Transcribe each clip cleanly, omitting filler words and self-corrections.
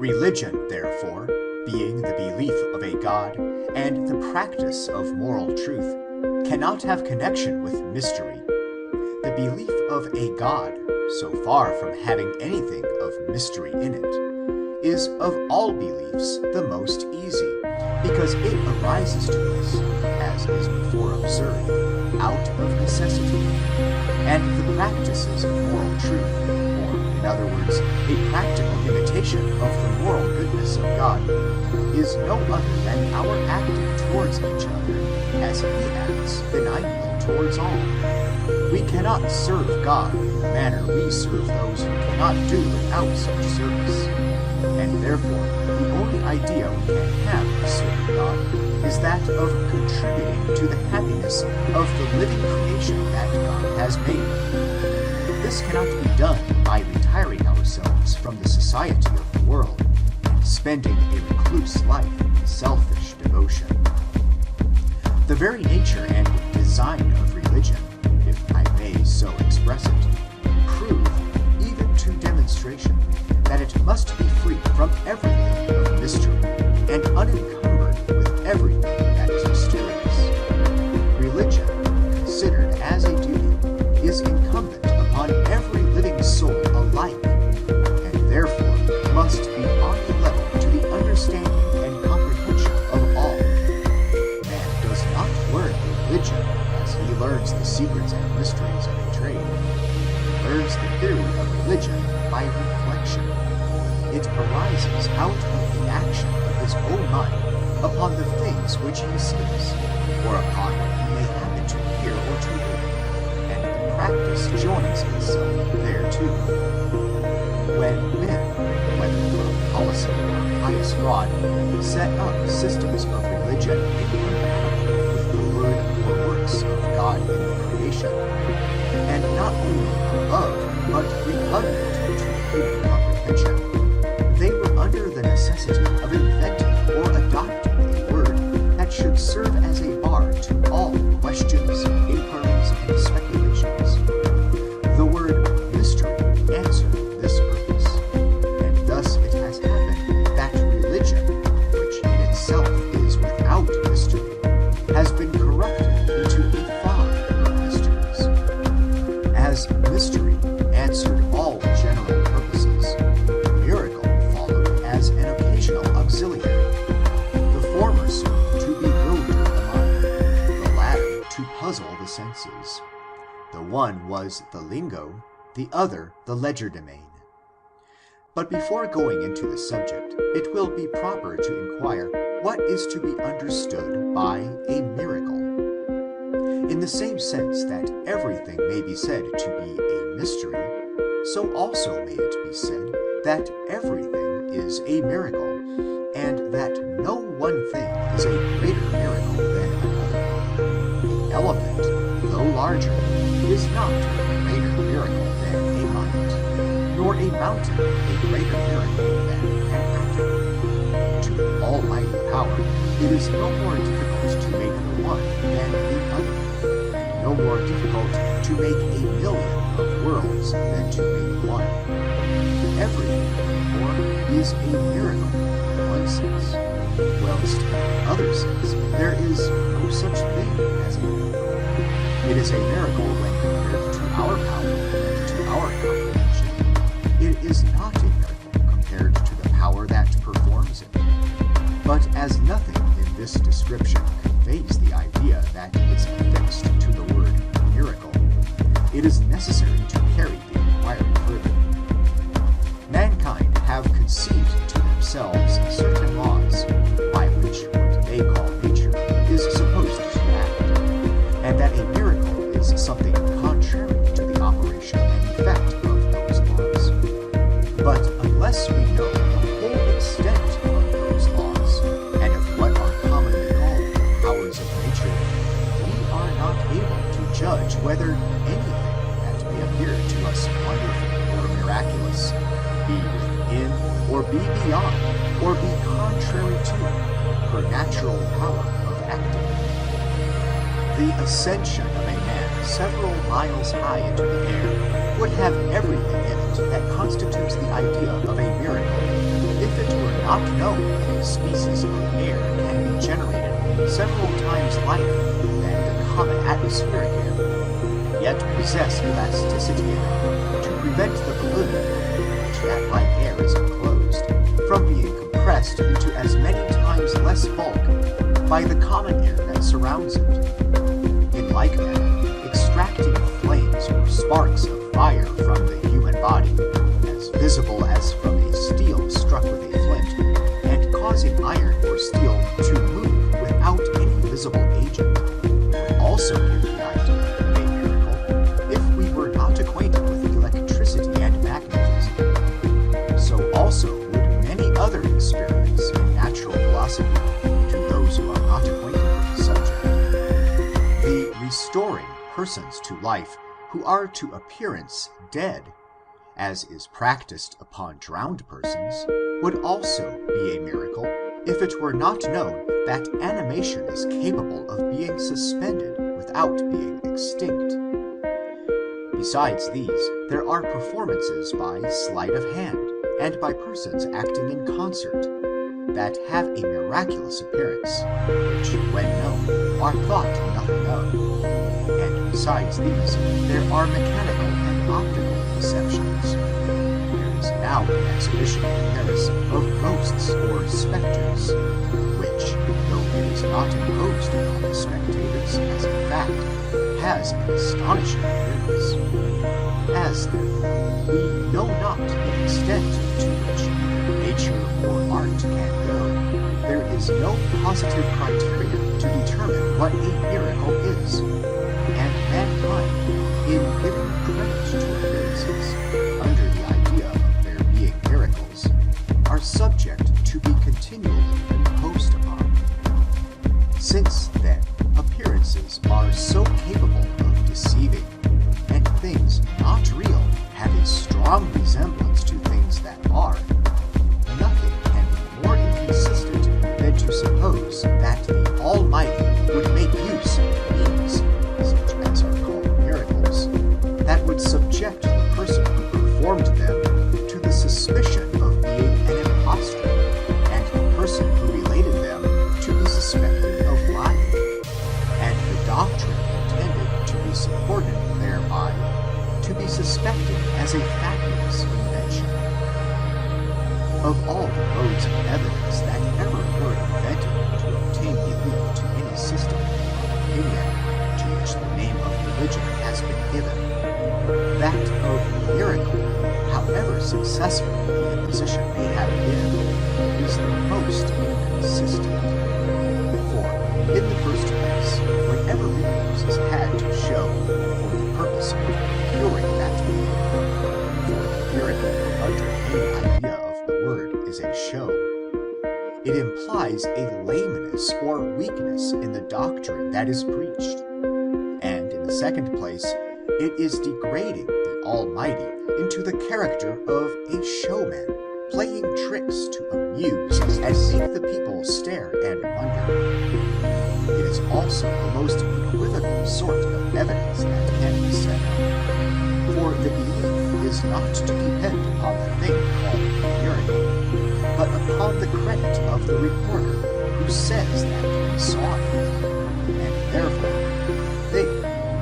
Religion, therefore, being the belief of a God and the practice of moral truth, cannot have connection with mystery. The belief of a God, so far from having anything of mystery in it, is of all beliefs the most easy, because it arises to us, as is before observed, out of necessity. And the practices of moral truth, or in other words, a practical imitation of the moral goodness of God, is no other than our acting towards each other as He acts benignly towards all. We cannot serve God in the manner we serve those who cannot do without such service. And therefore, the only idea we can have of serving God is that of contributing to the happiness of the living creation that God has made. This cannot be done by retiring ourselves from the society of the world and spending a recluse life in selfish devotion. The very nature and design of religion, if I may so express it, prove, even to demonstration, that it must be free from everything of mystery and unencumbered with everything that is mysterious. Religion, considered as a duty, is incumbent upon every living soul alike, and therefore must be on a level to the understanding and comprehension of all. Man does not learn religion as he learns the secrets and mysteries of a trade. He learns the theory of religion by reflection. It arises out of the action of his own mind upon the things which he sees, or upon what he may happen to hear or to read, and the practice joins itself thereto. When men, whether from policy or pious fraud, set up systems of religion incompatible with the word or works of God in the creation, and not only above but repugnant to human comprehension, they were under the necessity of inventing or adopting a word that should serve as a bar to all questions, inquiries, and speculations. The word mystery answered this purpose, and thus it has happened that religion, which in itself is without mystery, has been corrupted into a fog of mysteries. As mystery answered all general purposes, miracle followed as an occasional auxiliary. The former served to bewilder the mind, the latter to puzzle the senses. The one was the lingo, the other the legerdemain. But before going into the subject, it will be proper to inquire what is to be understood by a miracle. In the same sense that everything may be said to be a mystery, so also may it be said that everything is a miracle, and that no one thing is a greater miracle than another. The elephant, though larger, is not a greater miracle than a mite, nor a mountain a greater miracle than an atom. To the almighty power, it is no more difficult to make the one than the other, and no more difficult to make a million of worlds than to make one. Everything, therefore, is a miracle in one sense, whilst in other sense there is no such thing as a miracle. It is a miracle when compared to our power and to our comprehension. It is not a miracle compared to the power that performs it. But as nothing in this description conveys the idea that is affixed to the word miracle, it is necessary to carry the inquiry further. Mankind have conceived to themselves certain laws by which what they call nature is supposed to act, and that a miracle is something contrary to the operation and effect of those laws. But unless we know the whole extent of those laws, and of what are commonly called the powers of nature, we are not able to judge whether anything that may appear to us wonderful or miraculous be within, or be beyond, or be contrary to her natural power of acting. The ascension of a man several miles high into the air would have everything in it that constitutes the idea of a miracle, if it not known that a species of air can be generated several times lighter than the common atmospheric air, yet possess elasticity enough to prevent the balloon, in which that light air is enclosed, from being compressed into as many times less bulk by the common air that surrounds it. In like manner, extracting flames or sparks of fire from the human body, as visible as from a steel struck with a flint, and causing iron or steel to move without any visible agent, would also give the idea of a miracle if we were not acquainted with electricity and magnetism. So also would many other experiments in natural philosophy to those who are not acquainted with the subject. The restoring persons to life who are to appearance dead, as is practiced upon drowned persons, would also be a miracle if it were not known that animation is capable of being suspended without being extinct. Besides these, there are performances by sleight of hand and by persons acting in concert that have a miraculous appearance, which, when known, are thought nothing of. And besides these, there are mechanical and optical deceptions. There is now an exhibition in Paris of ghosts or spectres, which, though it is not imposed upon the spectators as a fact, has an astonishing appearance. As, therefore, we know not the extent to which either nature or art can go, there is no positive criterion to determine what a miracle is, and mankind, in giving credit to appearances, under the idea of there being miracles, are subject to be continually imposed upon. Since, then, appearances are so capable of deceiving, and things not real have a strong resemblance to things that are, nothing can be more inconsistent than to suppose that the Almighty would make use of means, such as are called miracles, that would subject the person who performed them to the suspicion of being an impostor, and the person who related them to be suspected of lying, and the doctrine intended to be supported thereby to be suspected as a fabulous invention. Of all the modes of evidence that ever were invented to obtain belief to any system or opinion to which the name of religion has been given, that of miracle, however successful the imposition may have been, is the most inconsistent. For, in the first place, whenever recourse is had to show for the purpose of curing that being, for the miracle under any idea of the word is a show, it implies a lameness or weakness in the doctrine that is preached. And in the second place, it is degrading the Almighty into the character of a showman, playing tricks to amuse and make the people stare and wonder. It is also the most equivocal sort of evidence that can be set up. For the belief is not to depend upon the thing called a miracle, but upon the credit of the reporter who says that he saw it. And therefore, they,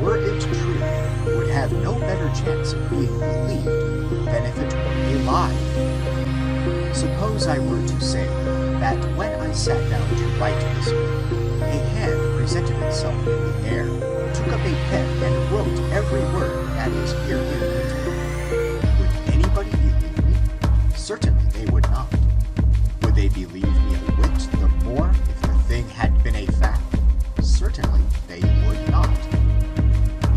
were it true, would have no better chance of being believed than if it were a lie. Suppose I were to say that when I sat down to write this book, a hand presented itself in the air, took up a pen, and wrote every word that is herein written. Would anybody believe me? Certainly they would not. Would they believe me a whit the more if the thing had been a fact? Certainly they would not.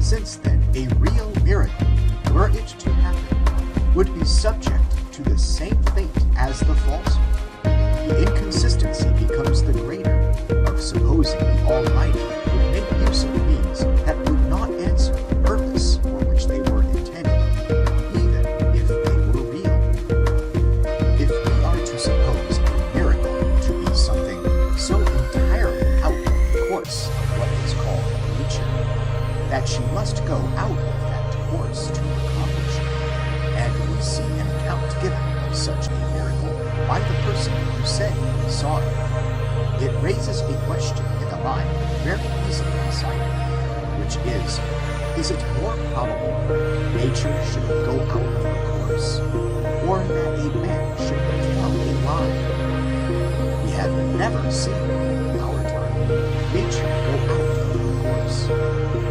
Since then, a real miracle, were it to happen, would be subject to the same fate as the falsehood. The inconsistency becomes the greater of supposing the Almighty would make use of means that would not answer the purpose for which they were intended, even if they were real. If we are to suppose a miracle to be something so entirely out of the course of what is called nature, that she must go out of that course to accomplish it, and we see an account given of such a miracle by the person person who said he saw it. It raises a question in the mind very easily decided, which is it more probable nature should go out of her course, or that a man should tell a lie? We have never seen in our time nature go out of her course,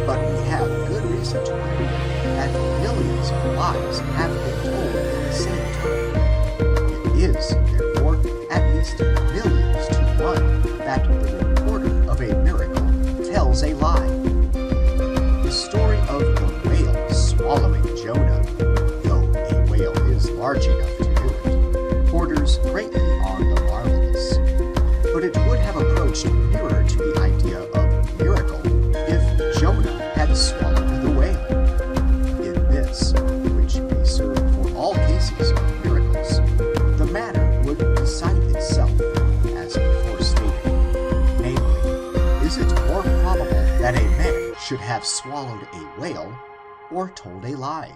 but we have good reason to believe that millions of lies have been told in the same time. It is, therefore, at least millions to one that the reporter of a miracle tells a lie. The story of the whale swallowing Jonah, though a whale is large enough to do it, borders greatly on the marvelous, but it would have approached nearer to the idea of miracle if Jonah had swallowed the whale. In this, which may serve for all cases of miracles, the matter would decide itself, as before stated. Namely, is it more probable that a man should have swallowed a whale or told a lie?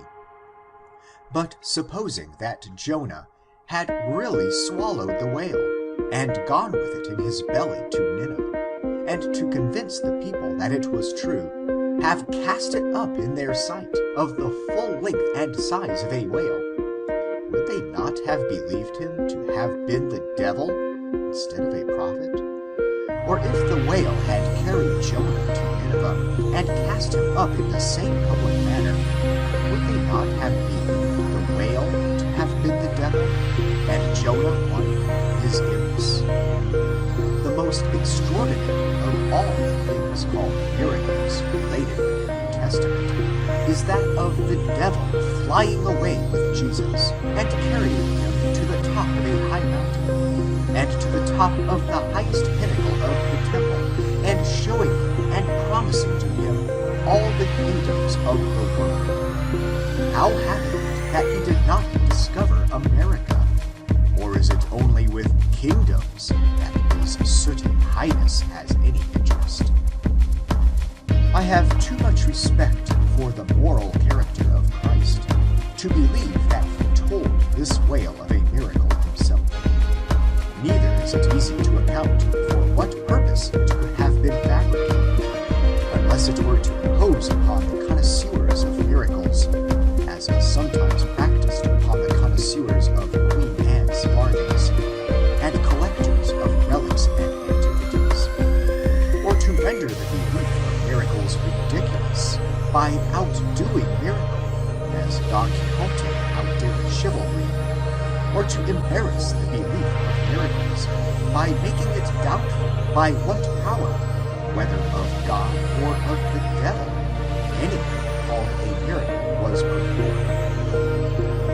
But supposing that Jonah had really swallowed the whale and gone with it in his belly to Nineveh, and to convince the people that it was true, have cast it up in their sight of the full length and size of a whale, would they not have believed him to have been the devil instead of a prophet? Or if the whale had carried Jonah to Nineveh and cast him up in the same public manner, would they not have believed the whale to have been the devil, and Jonah one of his imps? The most extraordinary of all the things called miracles related in the New Testament is that of the devil flying away with Jesus and carrying him to the top of a high mountain, and to the top of the highest pinnacle of the temple, and showing him and promising to him all the kingdoms of the world. How happened it that he did not discover America? Or is it only with kingdoms that his sooty highness has any interest? I have too much respect for the moral character of Christ to believe that he told this whale of a miracle himself. Neither is it easy to account for what purpose it could have been fabricated, unless it were to impose upon the connoisseurs of miracles, as is sometimes practiced upon the connoisseurs of Queen Anne's bargains, and collectors of relics and antiquities, or to render the belief of miracles ridiculous by outdoing miracle, as Don Quixote outdid chivalry, or to embarrass the belief of miracles by making it doubtful by what power, whether of God or of the devil, anything called a miracle was performed.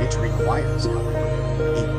It requires, however, a